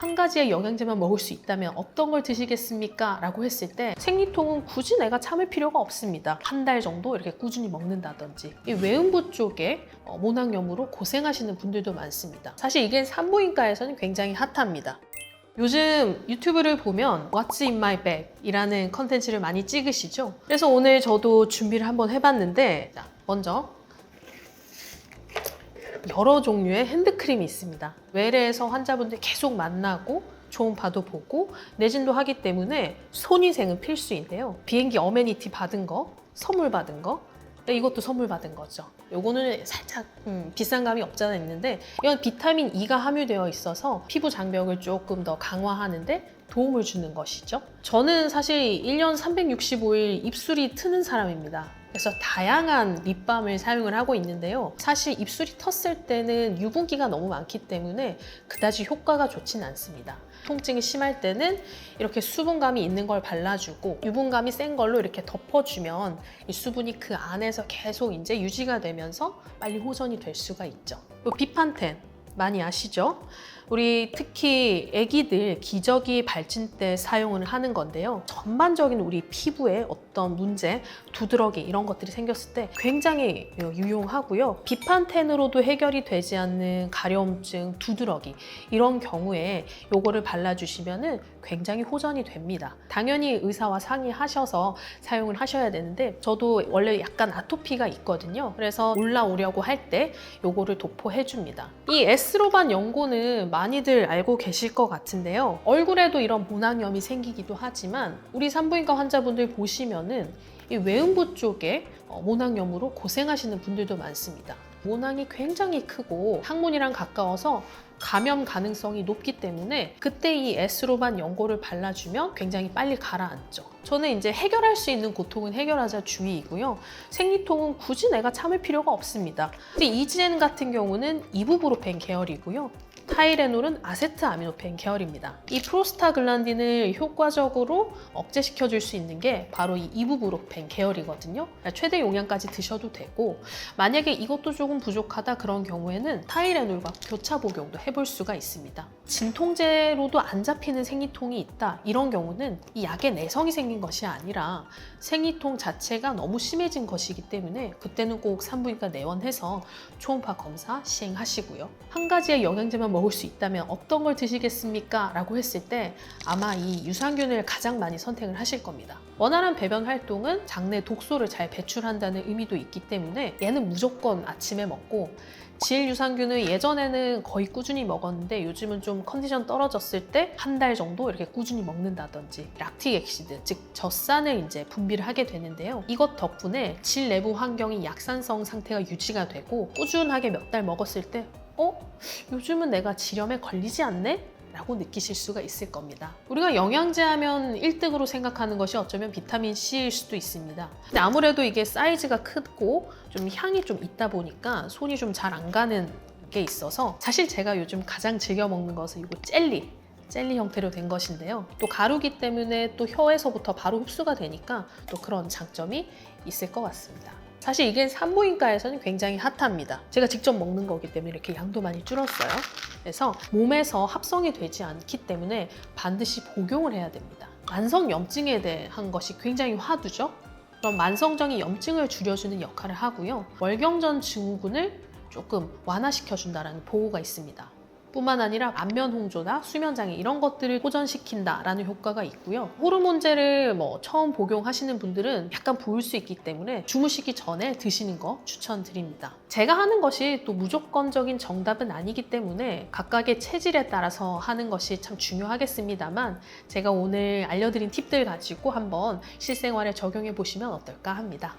한 가지의 영양제만 먹을 수 있다면 어떤 걸 드시겠습니까? 라고 했을 때 생리통은 굳이 내가 참을 필요가 없습니다. 한 달 정도 이렇게 꾸준히 먹는다든지. 이 외음부 쪽에 모낭염으로 고생하시는 분들도 많습니다. 사실 이게 산부인과에서는 굉장히 핫합니다. 요즘 유튜브를 보면 What's in my bag? 이라는 컨텐츠를 많이 찍으시죠? 그래서 오늘 저도 준비를 한번 해봤는데, 자, 먼저 여러 종류의 핸드크림이 있습니다. 외래에서 환자분들 계속 만나고 초음파도 보고 내진도 하기 때문에 손위생은 필수인데요. 비행기 어메니티 받은 거, 선물 받은 거, 이것도 선물 받은 거죠. 요거는 살짝 비싼 감이 없잖아 있는데 이건 비타민 E가 함유되어 있어서 피부 장벽을 조금 더 강화하는데 도움을 주는 것이죠. 저는 사실 1년 365일 입술이 트는 사람입니다. 그래서 다양한 립밤을 사용을 하고 있는데요. 사실 입술이 텄을 때는 유분기가 너무 많기 때문에 그다지 효과가 좋진 않습니다. 통증이 심할 때는 이렇게 수분감이 있는 걸 발라주고 유분감이 센 걸로 이렇게 덮어주면 이 수분이 그 안에서 계속 이제 유지가 되면서 빨리 호전이 될 수가 있죠. 또 비판텐 많이 아시죠? 우리 특히 아기들 기저귀 발진 때 사용을 하는 건데요. 전반적인 우리 피부에 어떤 문제, 두드러기 이런 것들이 생겼을 때 굉장히 유용하고요. 비판텐으로도 해결이 되지 않는 가려움증, 두드러기 이런 경우에 요거를 발라주시면 굉장히 호전이 됩니다. 당연히 의사와 상의하셔서 사용을 하셔야 되는데 저도 원래 약간 아토피가 있거든요. 그래서 올라오려고 할 때 요거를 도포해줍니다. 이 에스로반 연고는 많이들 알고 계실 것 같은데요. 얼굴에도 이런 모낭염이 생기기도 하지만 우리 산부인과 환자분들 보시면은 이 외음부 쪽에 모낭염으로 고생하시는 분들도 많습니다. 모낭이 굉장히 크고 항문이랑 가까워서 감염 가능성이 높기 때문에 그때 이 에스로반 연고를 발라주면 굉장히 빨리 가라앉죠. 저는 이제 해결할 수 있는 고통은 해결하자 주의이고요. 생리통은 굳이 내가 참을 필요가 없습니다. 근데 이지엔 같은 경우는 이부브로펜 계열이고요. 타이레놀은 아세트아미노펜 계열입니다. 이 프로스타글란딘을 효과적으로 억제시켜줄 수 있는 게 바로 이 이부브로펜 계열이거든요. 최대 용량까지 드셔도 되고 만약에 이것도 조금 부족하다 그런 경우에는 타이레놀과 교차 복용도 해볼 수가 있습니다. 진통제로도 안 잡히는 생리통이 있다 이런 경우는 이 약에 내성이 생긴 것이 아니라 생리통 자체가 너무 심해진 것이기 때문에 그때는 꼭 산부인과 내원해서 초음파 검사 시행하시고요. 한 가지의 영양제만 먹을 수 있다면 어떤 걸 드시겠습니까? 라고 했을 때 아마 이 유산균을 가장 많이 선택을 하실 겁니다. 원활한 배변 활동은 장내 독소를 잘 배출한다는 의미도 있기 때문에 얘는 무조건 아침에 먹고 질 유산균을 예전에는 거의 꾸준히 먹었는데 요즘은 좀 컨디션 떨어졌을 때 한 달 정도 이렇게 꾸준히 먹는다든지 락틱 액시드, 즉 젖산을 이제 분비를 하게 되는데요. 이것 덕분에 질 내부 환경이 약산성 상태가 유지가 되고 꾸준하게 몇 달 먹었을 때 요즘은 내가 질염에 걸리지 않네? 라고 느끼실 수가 있을 겁니다. 우리가 영양제 하면 1등으로 생각하는 것이 어쩌면 비타민C일 수도 있습니다. 근데 아무래도 이게 사이즈가 크고 좀 향이 좀 있다 보니까 손이 좀 잘 안 가는 게 있어서 사실 제가 요즘 가장 즐겨 먹는 것은 이거 젤리 형태로 된 것인데요. 또 가루기 때문에 또 혀에서부터 바로 흡수가 되니까 또 그런 장점이 있을 것 같습니다. 사실 이게 산부인과에서는 굉장히 핫합니다. 제가 직접 먹는 거기 때문에 이렇게 양도 많이 줄었어요. 그래서 몸에서 합성이 되지 않기 때문에 반드시 복용을 해야 됩니다. 만성염증에 대한 것이 굉장히 화두죠. 그럼 만성적인 염증을 줄여주는 역할을 하고요. 월경전 증후군을 조금 완화시켜준다는 보고가 있습니다. 뿐만 아니라 안면 홍조나 수면 장애 이런 것들을 호전시킨다라는 효과가 있고요. 호르몬제를 처음 복용하시는 분들은 약간 부을 수 있기 때문에 주무시기 전에 드시는 거 추천드립니다. 제가 하는 것이 또 무조건적인 정답은 아니기 때문에 각각의 체질에 따라서 하는 것이 참 중요하겠습니다만 제가 오늘 알려드린 팁들 가지고 한번 실생활에 적용해 보시면 어떨까 합니다.